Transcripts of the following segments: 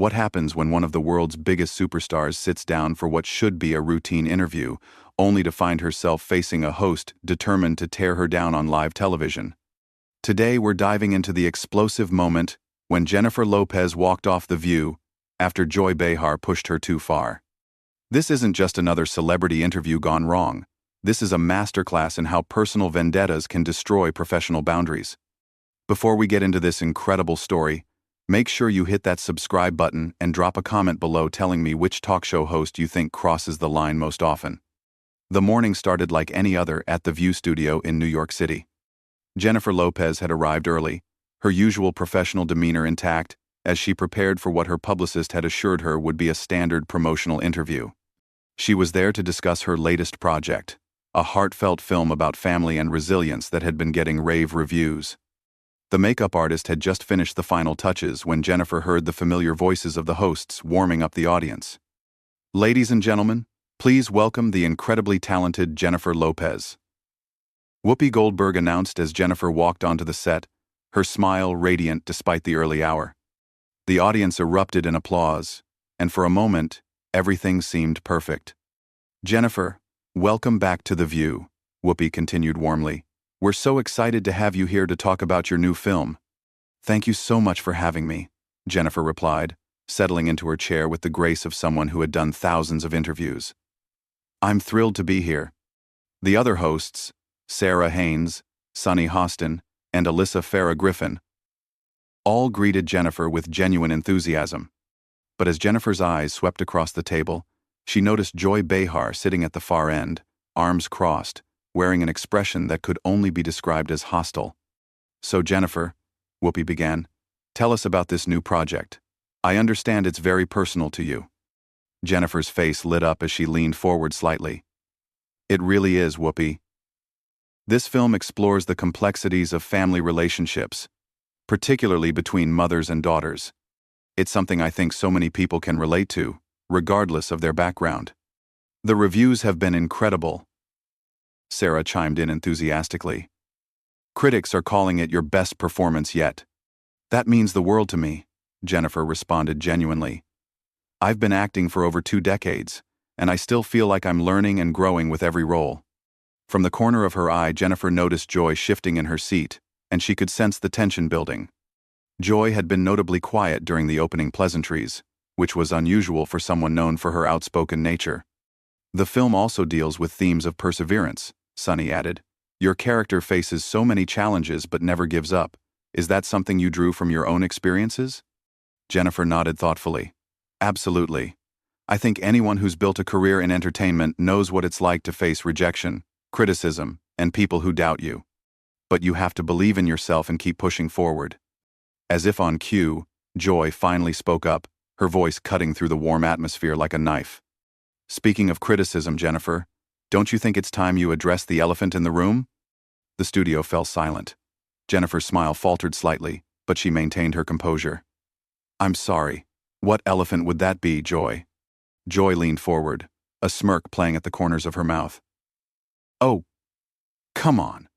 What happens when one of the world's biggest superstars sits down for what should be a routine interview, only to find herself facing a host determined to tear her down on live television? Today we're diving into the explosive moment when Jennifer Lopez walked off The View after Joy Behar pushed her too far. This isn't just another celebrity interview gone wrong. This is a masterclass in how personal vendettas can destroy professional boundaries. Before we get into this incredible story, make sure you hit that subscribe button and drop a comment below telling me which talk show host you think crosses the line most often. The morning started like any other at The View studio in New York City. Jennifer Lopez had arrived early, her usual professional demeanor intact, as she prepared for what her publicist had assured her would be a standard promotional interview. She was there to discuss her latest project, a heartfelt film about family and resilience that had been getting rave reviews. The makeup artist had just finished the final touches when Jennifer heard the familiar voices of the hosts warming up the audience. "Ladies and gentlemen, please welcome the incredibly talented Jennifer Lopez." Whoopi Goldberg announced as Jennifer walked onto the set, her smile radiant despite the early hour. The audience erupted in applause, and for a moment, everything seemed perfect. "Jennifer, welcome back to The View," Whoopi continued warmly. "We're so excited to have you here to talk about your new film." "Thank you so much for having me," Jennifer replied, settling into her chair with the grace of someone who had done thousands of interviews. "I'm thrilled to be here." The other hosts, Sarah Haynes, Sunny Hostin, and Alyssa Farah Griffin, all greeted Jennifer with genuine enthusiasm. But as Jennifer's eyes swept across the table, she noticed Joy Behar sitting at the far end, arms crossed, wearing an expression that could only be described as hostile. "So Jennifer," Whoopi began, "tell us about this new project. I understand it's very personal to you." Jennifer's face lit up as she leaned forward slightly. "It really is, Whoopi. This film explores the complexities of family relationships, particularly between mothers and daughters. It's something I think so many people can relate to, regardless of their background." "The reviews have been incredible," Sarah chimed in enthusiastically. "Critics are calling it your best performance yet." "That means the world to me," Jennifer responded genuinely. "I've been acting for over 2 decades, and I still feel like I'm learning and growing with every role." From the corner of her eye, Jennifer noticed Joy shifting in her seat, and she could sense the tension building. Joy had been notably quiet during the opening pleasantries, which was unusual for someone known for her outspoken nature. "The film also deals with themes of perseverance," Sunny added. "Your character faces so many challenges but never gives up. Is that something you drew from your own experiences?" Jennifer nodded thoughtfully. "Absolutely. I think anyone who's built a career in entertainment knows what it's like to face rejection, criticism, and people who doubt you. But you have to believe in yourself and keep pushing forward." As if on cue, Joy finally spoke up, her voice cutting through the warm atmosphere like a knife. "Speaking of criticism, Jennifer, don't you think it's time you address the elephant in the room?" The studio fell silent. Jennifer's smile faltered slightly, but she maintained her composure. "I'm sorry. What elephant would that be, Joy?" Joy leaned forward, a smirk playing at the corners of her mouth. "Oh, come on.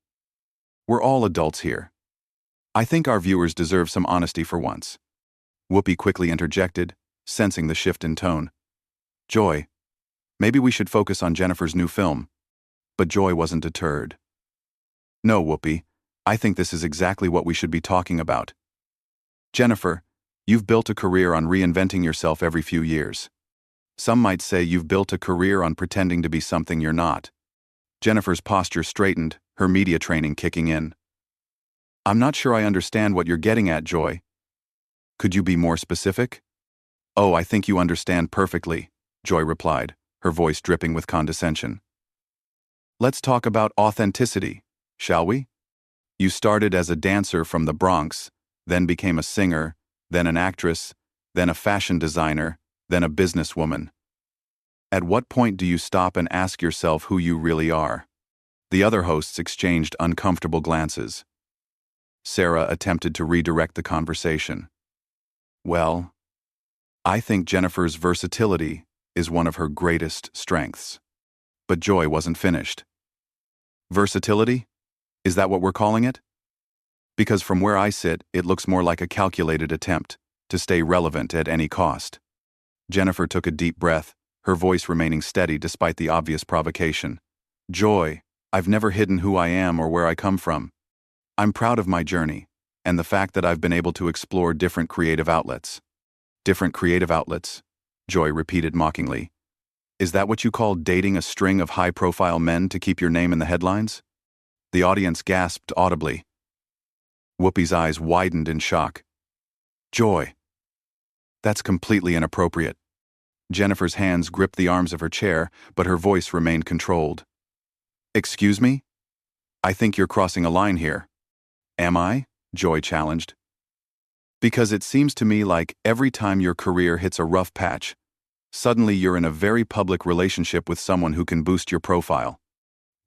We're all adults here. I think our viewers deserve some honesty for once." Whoopi quickly interjected, sensing the shift in tone. "Joy, maybe we should focus on Jennifer's new film." But Joy wasn't deterred. "No, Whoopi, I think this is exactly what we should be talking about. Jennifer, you've built a career on reinventing yourself every few years. Some might say you've built a career on pretending to be something you're not." Jennifer's posture straightened, her media training kicking in. "I'm not sure I understand what you're getting at, Joy. Could you be more specific?" "Oh, I think you understand perfectly," Joy replied, her voice dripping with condescension. "Let's talk about authenticity, shall we? You started as a dancer from the Bronx, then became a singer, then an actress, then a fashion designer, then a businesswoman. At what point do you stop and ask yourself who you really are?" The other hosts exchanged uncomfortable glances. Sarah attempted to redirect the conversation. "Well, I think Jennifer's versatility is one of her greatest strengths." But Joy wasn't finished. "Versatility? Is that what we're calling it? Because from where I sit, it looks more like a calculated attempt," to stay relevant at any cost. Jennifer took a deep breath, her voice remaining steady despite the obvious provocation. Joy, I've never hidden who I am or where I come from. I'm proud of my journey, and the fact that I've been able to explore different creative outlets. Different creative outlets, Joy repeated mockingly. Is that what you call dating a string of high-profile men to keep your name in the headlines? The audience gasped audibly. Whoopi's eyes widened in shock. Joy. That's completely inappropriate. Jennifer's hands gripped the arms of her chair, but her voice remained controlled. Excuse me? I think you're crossing a line here. Am I? Joy challenged. Because it seems to me like every time your career hits a rough patch, suddenly you're in a very public relationship with someone who can boost your profile.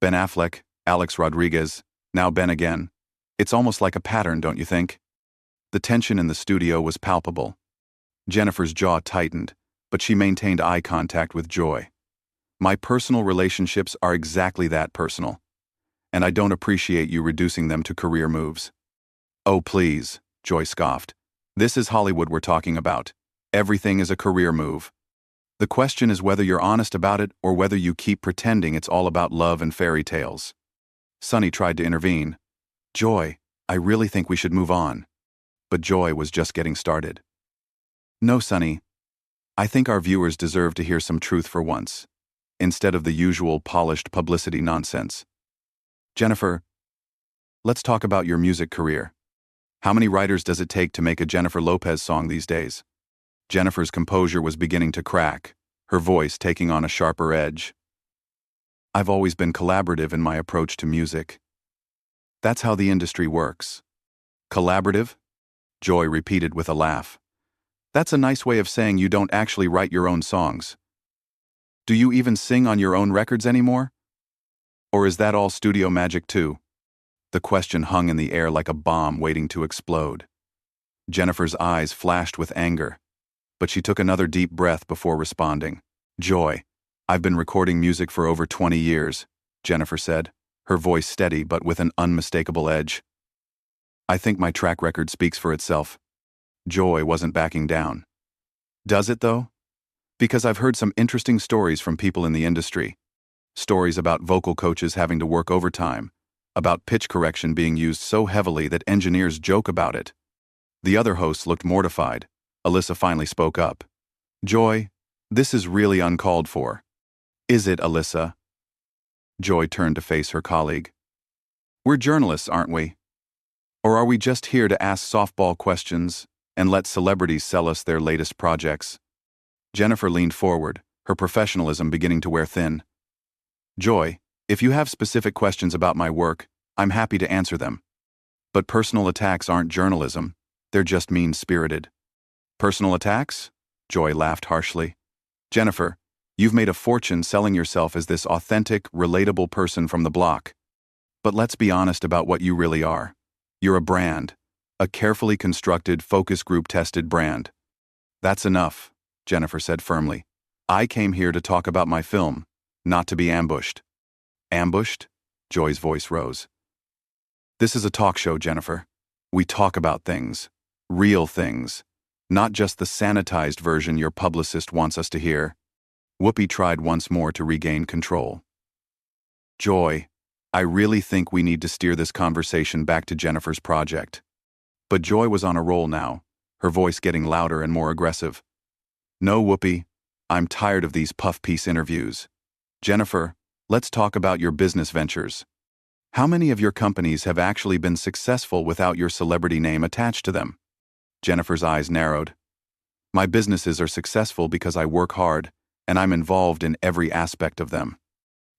Ben Affleck, Alex Rodriguez, now Ben again. It's almost like a pattern, don't you think? The tension in the studio was palpable. Jennifer's jaw tightened, but she maintained eye contact with Joy. My personal relationships are exactly that personal, and I don't appreciate you reducing them to career moves. Oh please, Joy scoffed. This is Hollywood we're talking about. Everything is a career move. The question is whether you're honest about it or whether you keep pretending it's all about love and fairy tales. Sonny tried to intervene. Joy, I really think we should move on. But Joy was just getting started. No, Sonny. I think our viewers deserve to hear some truth for once, instead of the usual polished publicity nonsense. Jennifer, let's talk about your music career. How many writers does it take to make a Jennifer Lopez song these days? Jennifer's composure was beginning to crack, her voice taking on a sharper edge. I've always been collaborative in my approach to music. That's how the industry works. Collaborative? Joy repeated with a laugh. That's a nice way of saying you don't actually write your own songs. Do you even sing on your own records anymore? Or is that all studio magic too? The question hung in the air like a bomb waiting to explode. Jennifer's eyes flashed with anger, but she took another deep breath before responding. Joy, I've been recording music for over 20 years, Jennifer said, her voice steady but with an unmistakable edge. I think my track record speaks for itself. Joy wasn't backing down. Does it though? Because I've heard some interesting stories from people in the industry. Stories about vocal coaches having to work overtime, about pitch correction being used so heavily that engineers joke about it. The other hosts looked mortified. Alyssa finally spoke up. Joy, this is really uncalled for. Is it, Alyssa? Joy turned to face her colleague. We're journalists, aren't we? Or are we just here to ask softball questions and let celebrities sell us their latest projects? Jennifer leaned forward, her professionalism beginning to wear thin. Joy, if you have specific questions about my work, I'm happy to answer them. But personal attacks aren't journalism, they're just mean-spirited. Personal attacks? Joy laughed harshly. Jennifer, you've made a fortune selling yourself as this authentic, relatable person from the block. But let's be honest about what you really are. You're a brand. A carefully constructed, focus group-tested brand. That's enough, Jennifer said firmly. I came here to talk about my film, not to be ambushed. Ambushed? Joy's voice rose. This is a talk show, Jennifer. We talk about things. Real things. Not just the sanitized version your publicist wants us to hear. Whoopi tried once more to regain control. Joy, I really think we need to steer this conversation back to Jennifer's project. But Joy was on a roll now, her voice getting louder and more aggressive. No, Whoopi, I'm tired of these puff-piece interviews. Jennifer, let's talk about your business ventures. How many of your companies have actually been successful without your celebrity name attached to them? Jennifer's eyes narrowed. My businesses are successful because I work hard, and I'm involved in every aspect of them.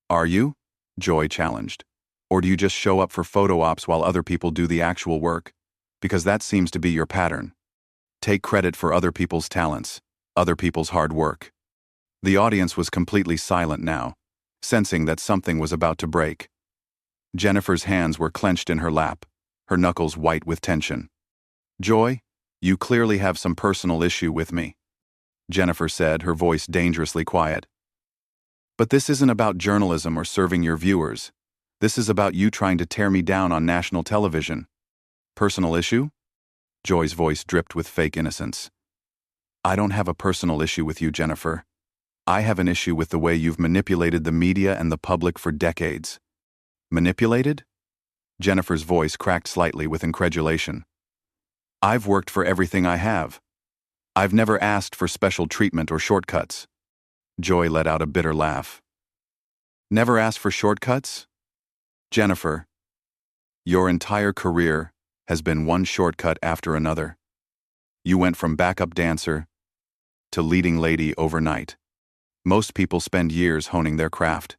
Are you? Joy challenged. Or do you just show up for photo ops while other people do the actual work? Because that seems to be your pattern. Take credit for other people's talents, other people's hard work. The audience was completely silent now, sensing that something was about to break. Jennifer's hands were clenched in her lap, her knuckles white with tension. Joy, you clearly have some personal issue with me, Jennifer said, her voice dangerously quiet. But this isn't about journalism or serving your viewers. This is about you trying to tear me down on national television. Personal issue? Joy's voice dripped with fake innocence. I don't have a personal issue with you, Jennifer. I have an issue with the way you've manipulated the media and the public for decades. Manipulated? Jennifer's voice cracked slightly with incredulation. I've worked for everything I have. I've never asked for special treatment or shortcuts. Joy let out a bitter laugh. Never asked for shortcuts? Jennifer, your entire career has been one shortcut after another. You went from backup dancer to leading lady overnight. Most people spend years honing their craft.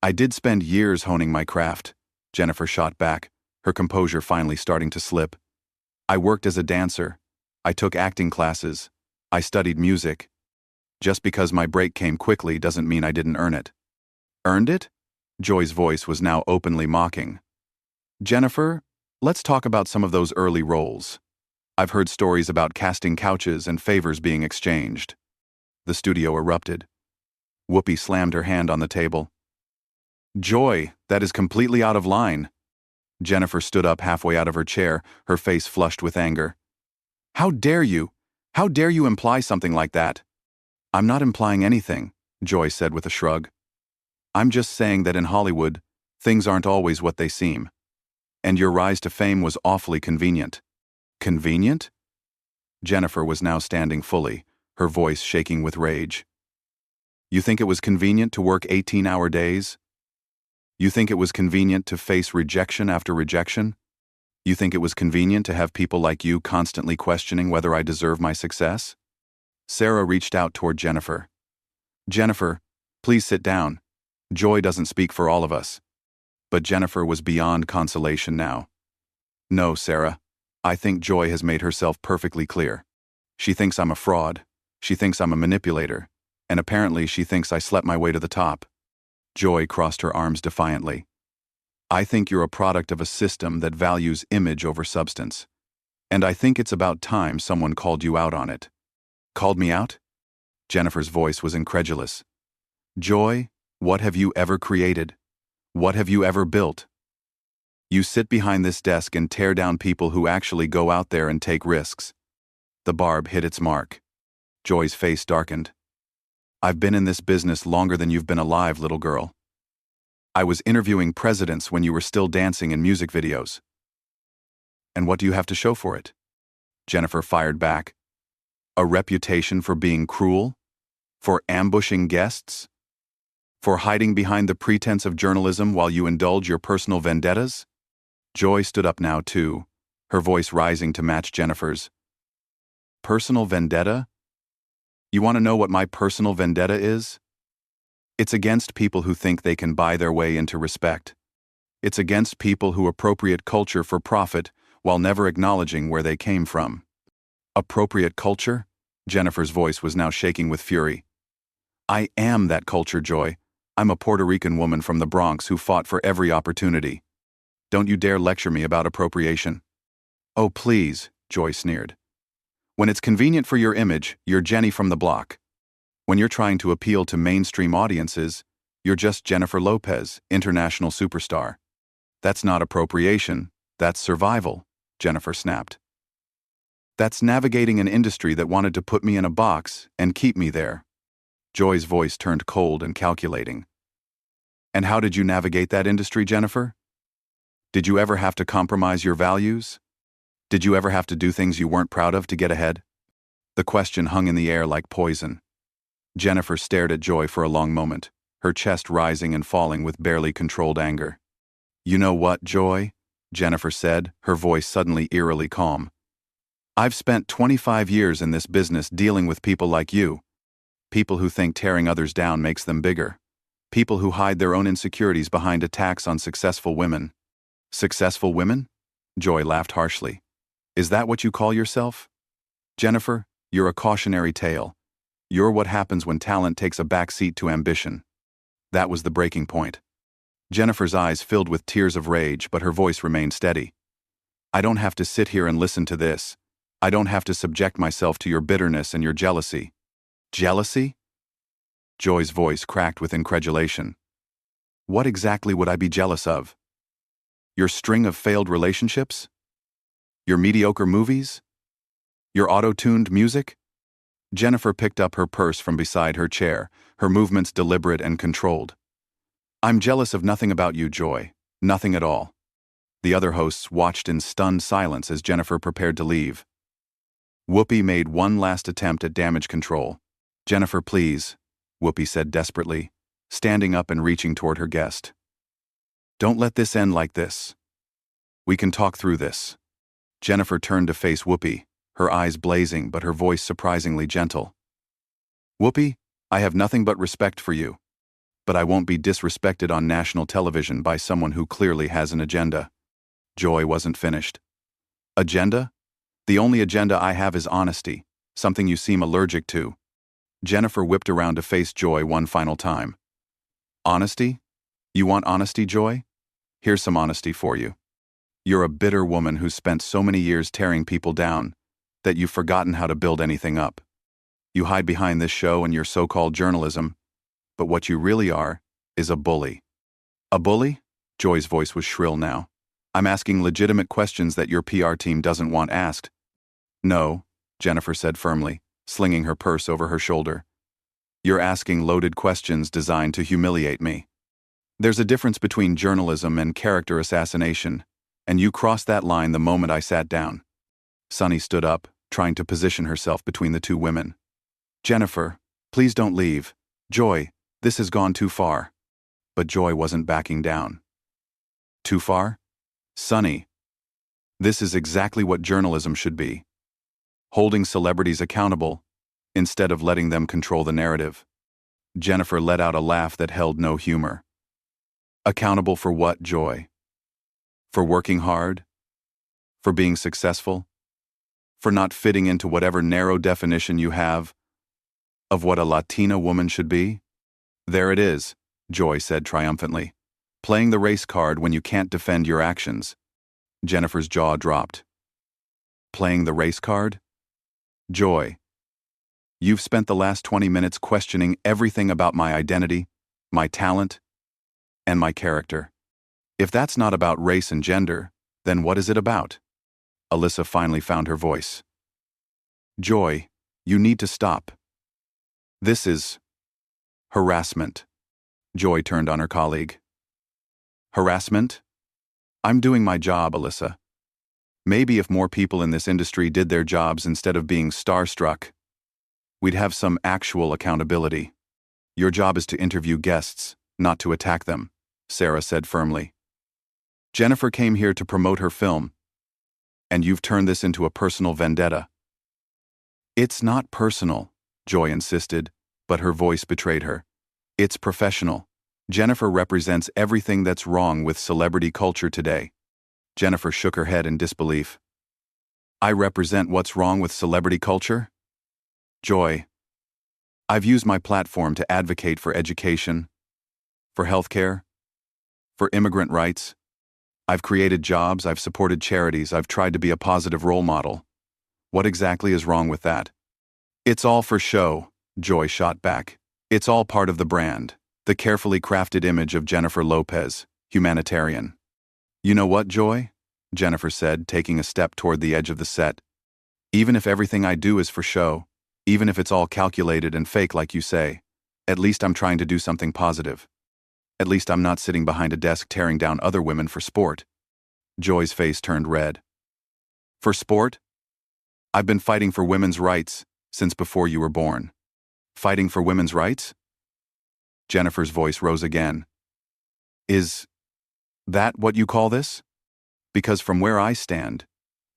I did spend years honing my craft, Jennifer shot back, her composure finally starting to slip. I worked as a dancer. I took acting classes. I studied music. Just because my break came quickly doesn't mean I didn't earn it. Earned it? Joy's voice was now openly mocking. Jennifer, let's talk about some of those early roles. I've heard stories about casting couches and favors being exchanged. The studio erupted. Whoopi slammed her hand on the table. Joy, that is completely out of line. Jennifer stood up halfway out of her chair, her face flushed with anger. How dare you? How dare you imply something like that? I'm not implying anything, Joy said with a shrug. I'm just saying that in Hollywood, things aren't always what they seem. And your rise to fame was awfully convenient. Convenient? Jennifer was now standing fully, her voice shaking with rage. You think it was convenient to work 18-hour days? You think it was convenient to face rejection after rejection? You think it was convenient to have people like you constantly questioning whether I deserve my success? Sarah reached out toward Jennifer. Jennifer, please sit down. Joy doesn't speak for all of us. But Jennifer was beyond consolation now. No, Sarah. I think Joy has made herself perfectly clear. She thinks I'm a fraud. She thinks I'm a manipulator. And apparently she thinks I slept my way to the top. Joy crossed her arms defiantly. I think you're a product of a system that values image over substance. And I think it's about time someone called you out on it. Called me out? Jennifer's voice was incredulous. Joy, what have you ever created? What have you ever built? You sit behind this desk and tear down people who actually go out there and take risks. The barb hit its mark. Joy's face darkened. I've been in this business longer than you've been alive, little girl. I was interviewing presidents when you were still dancing in music videos. And what do you have to show for it? Jennifer fired back. A reputation for being cruel? For ambushing guests? For hiding behind the pretense of journalism while you indulge your personal vendettas? Joy stood up now too, her voice rising to match Jennifer's. Personal vendetta? You want to know what my personal vendetta is? It's against people who think they can buy their way into respect. It's against people who appropriate culture for profit while never acknowledging where they came from. Appropriate culture? Jennifer's voice was now shaking with fury. I am that culture, Joy. I'm a Puerto Rican woman from the Bronx who fought for every opportunity. Don't you dare lecture me about appropriation. Oh, please, Joy sneered. When it's convenient for your image, you're Jenny from the block. When you're trying to appeal to mainstream audiences, you're just Jennifer Lopez, international superstar. That's not appropriation, that's survival, Jennifer snapped. That's navigating an industry that wanted to put me in a box and keep me there. Joy's voice turned cold and calculating. And how did you navigate that industry, Jennifer? Did you ever have to compromise your values? Did you ever have to do things you weren't proud of to get ahead? The question hung in the air like poison. Jennifer stared at Joy for a long moment, her chest rising and falling with barely controlled anger. You know what, Joy? Jennifer said, her voice suddenly eerily calm. I've spent 25 years in this business dealing with people like you. People who think tearing others down makes them bigger. People who hide their own insecurities behind attacks on successful women. Successful women? Joy laughed harshly. Is that what you call yourself? Jennifer, you're a cautionary tale. You're what happens when talent takes a back seat to ambition. That was the breaking point. Jennifer's eyes filled with tears of rage, but her voice remained steady. I don't have to sit here and listen to this. I don't have to subject myself to your bitterness and your jealousy. Jealousy? Joy's voice cracked with incredulation. What exactly would I be jealous of? Your string of failed relationships? Your mediocre movies? Your auto-tuned music? Jennifer picked up her purse from beside her chair, her movements deliberate and controlled. I'm jealous of nothing about you, Joy. Nothing at all. The other hosts watched in stunned silence as Jennifer prepared to leave. Whoopi made one last attempt at damage control. Jennifer, please, Whoopi said desperately, standing up and reaching toward her guest. Don't let this end like this. We can talk through this. Jennifer turned to face Whoopi, her eyes blazing but her voice surprisingly gentle. Whoopi, I have nothing but respect for you. But I won't be disrespected on national television by someone who clearly has an agenda. Joy wasn't finished. Agenda? The only agenda I have is honesty, something you seem allergic to. Jennifer whipped around to face Joy one final time. Honesty? You want honesty, Joy? Here's some honesty for you. You're a bitter woman who's spent so many years tearing people down that you've forgotten how to build anything up. You hide behind this show and your so-called journalism, but what you really are is a bully. A bully? Joy's voice was shrill now. I'm asking legitimate questions that your PR team doesn't want asked. No, Jennifer said firmly, slinging her purse over her shoulder. You're asking loaded questions designed to humiliate me. There's a difference between journalism and character assassination, and you crossed that line the moment I sat down. Sunny stood up, trying to position herself between the two women. Jennifer, please don't leave. Joy, this has gone too far. But Joy wasn't backing down. Too far? Sunny. This is exactly what journalism should be. Holding celebrities accountable, instead of letting them control the narrative. Jennifer let out a laugh that held no humor. Accountable for what, Joy? For working hard? For being successful? For not fitting into whatever narrow definition you have of what a Latina woman should be? There it is, Joy said triumphantly. Playing the race card when you can't defend your actions. Jennifer's jaw dropped. Playing the race card? Joy, you've spent the last 20 minutes questioning everything about my identity, my talent, and my character. If that's not about race and gender, then what is it about? Alyssa finally found her voice. Joy, you need to stop. This is harassment. Joy turned on her colleague. Harassment? I'm doing my job, Alyssa. Maybe if more people in this industry did their jobs instead of being starstruck, we'd have some actual accountability. Your job is to interview guests, not to attack them, Sarah said firmly. Jennifer came here to promote her film, and you've turned this into a personal vendetta. It's not personal, Joy insisted, but her voice betrayed her. It's professional. Jennifer represents everything that's wrong with celebrity culture today. Jennifer shook her head in disbelief. I represent what's wrong with celebrity culture? Joy, I've used my platform to advocate for education, for healthcare, for immigrant rights. I've created jobs, I've supported charities, I've tried to be a positive role model. What exactly is wrong with that? It's all for show, Joy shot back. It's all part of the brand, the carefully crafted image of Jennifer Lopez, humanitarian. You know what, Joy? Jennifer said, taking a step toward the edge of the set. Even if everything I do is for show, even if it's all calculated and fake like you say, at least I'm trying to do something positive. At least I'm not sitting behind a desk tearing down other women for sport. Joy's face turned red. For sport? I've been fighting for women's rights since before you were born. Fighting for women's rights? Jennifer's voice rose again. Is that what you call this? Because from where I stand,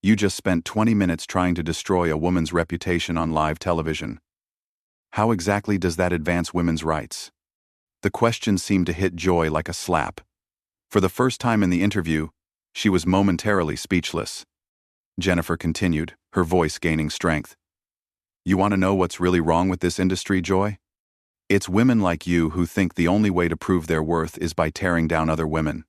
you just spent 20 minutes trying to destroy a woman's reputation on live television. How exactly does that advance women's rights? The question seemed to hit Joy like a slap. For the first time in the interview, she was momentarily speechless. Jennifer continued, her voice gaining strength. You want to know what's really wrong with this industry, Joy? It's women like you who think the only way to prove their worth is by tearing down other women.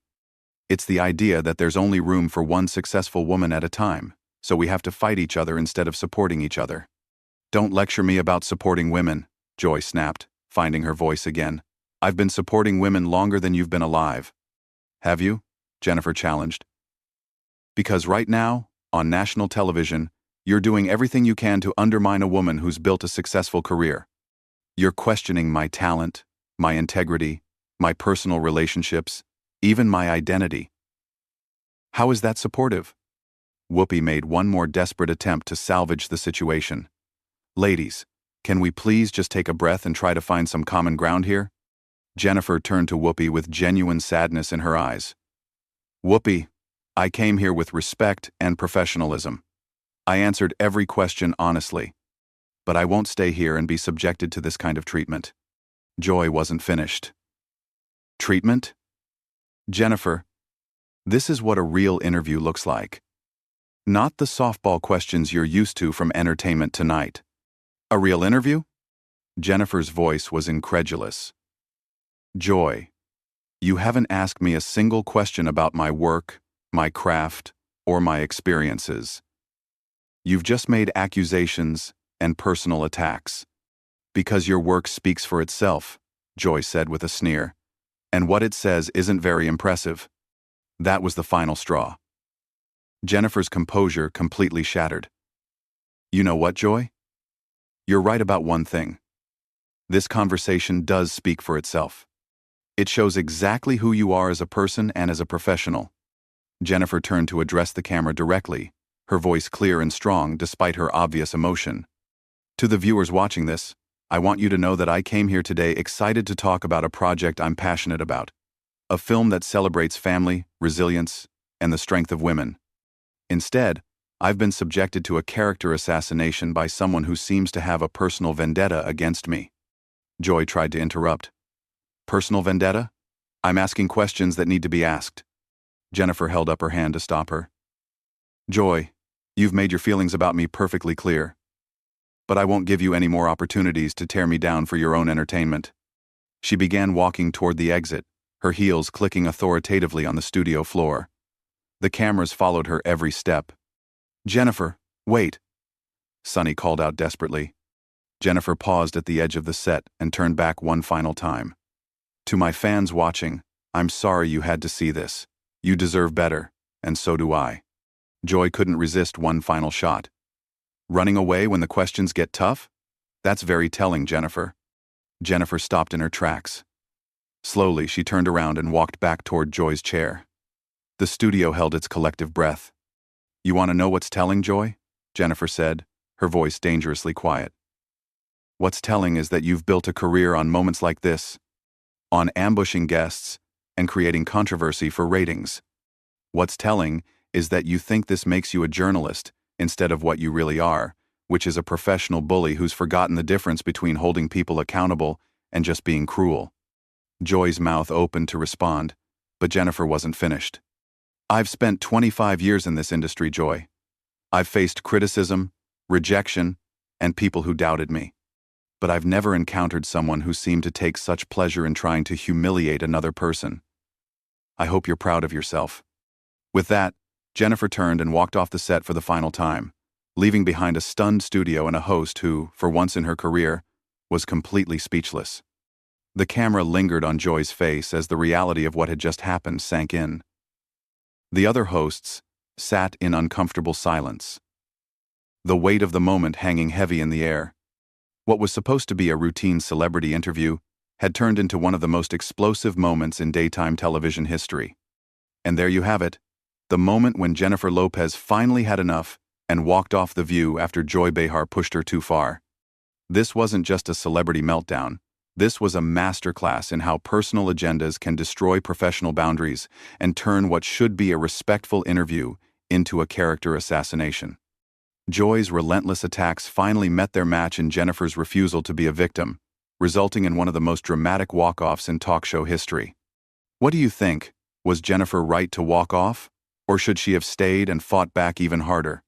It's the idea that there's only room for one successful woman at a time, so we have to fight each other instead of supporting each other. Don't lecture me about supporting women, Joy snapped, finding her voice again. I've been supporting women longer than you've been alive. Have you? Jennifer challenged. Because right now, on national television, You're doing everything you can to undermine a woman who's built a successful career. You're questioning my talent, my integrity, my personal relationships, even my identity. How is that supportive? Whoopi made one more desperate attempt to salvage the situation. Ladies, can we please just take a breath and try to find some common ground here? Jennifer turned to Whoopi with genuine sadness in her eyes. Whoopi, I came here with respect and professionalism. I answered every question honestly. But I won't stay here and be subjected to this kind of treatment. Joy wasn't finished. Treatment? Jennifer, this is what a real interview looks like. Not the softball questions you're used to from Entertainment Tonight. A real interview? Jennifer's voice was incredulous. Joy, you haven't asked me a single question about my work, my craft, or my experiences. You've just made accusations and personal attacks. Because your work speaks for itself, Joy said with a sneer. And what it says isn't very impressive. That was the final straw. Jennifer's composure completely shattered. You know what, Joy? You're right about one thing. This conversation does speak for itself. It shows exactly who you are as a person and as a professional. Jennifer turned to address the camera directly, her voice clear and strong despite her obvious emotion. To the viewers watching this, I want you to know that I came here today excited to talk about a project I'm passionate about. A film that celebrates family, resilience, and the strength of women. Instead, I've been subjected to a character assassination by someone who seems to have a personal vendetta against me. Joy tried to interrupt. Personal vendetta? I'm asking questions that need to be asked. Jennifer held up her hand to stop her. Joy, you've made your feelings about me perfectly clear. But I won't give you any more opportunities to tear me down for your own entertainment. She began walking toward the exit, her heels clicking authoritatively on the studio floor. The cameras followed her every step. Jennifer, wait! Sonny called out desperately. Jennifer paused at the edge of the set and turned back one final time. To my fans watching, I'm sorry you had to see this. You deserve better, and so do I. Joy couldn't resist one final shot. Running away when the questions get tough? That's very telling, Jennifer. Jennifer stopped in her tracks. Slowly, she turned around and walked back toward Joy's chair. The studio held its collective breath. You want to know what's telling, Joy? Jennifer said, her voice dangerously quiet. What's telling is that you've built a career on moments like this, on ambushing guests and creating controversy for ratings. What's telling is that you think this makes you a journalist instead of what you really are, which is a professional bully who's forgotten the difference between holding people accountable and just being cruel. Joy's mouth opened to respond, but Jennifer wasn't finished. I've spent 25 years in this industry, Joy. I've faced criticism, rejection, and people who doubted me. But I've never encountered someone who seemed to take such pleasure in trying to humiliate another person. I hope you're proud of yourself. With that, Jennifer turned and walked off the set for the final time, leaving behind a stunned studio and a host who, for once in her career, was completely speechless. The camera lingered on Joy's face as the reality of what had just happened sank in. The other hosts sat in uncomfortable silence, the weight of the moment hanging heavy in the air. What was supposed to be a routine celebrity interview had turned into one of the most explosive moments in daytime television history. And there you have it, the moment when Jennifer Lopez finally had enough and walked off The View after Joy Behar pushed her too far. This wasn't just a celebrity meltdown. This was a masterclass in how personal agendas can destroy professional boundaries and turn what should be a respectful interview into a character assassination. Joy's relentless attacks finally met their match in Jennifer's refusal to be a victim, resulting in one of the most dramatic walk-offs in talk show history. What do you think? Was Jennifer right to walk off? Or should she have stayed and fought back even harder?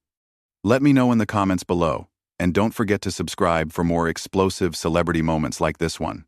Let me know in the comments below, and don't forget to subscribe for more explosive celebrity moments like this one.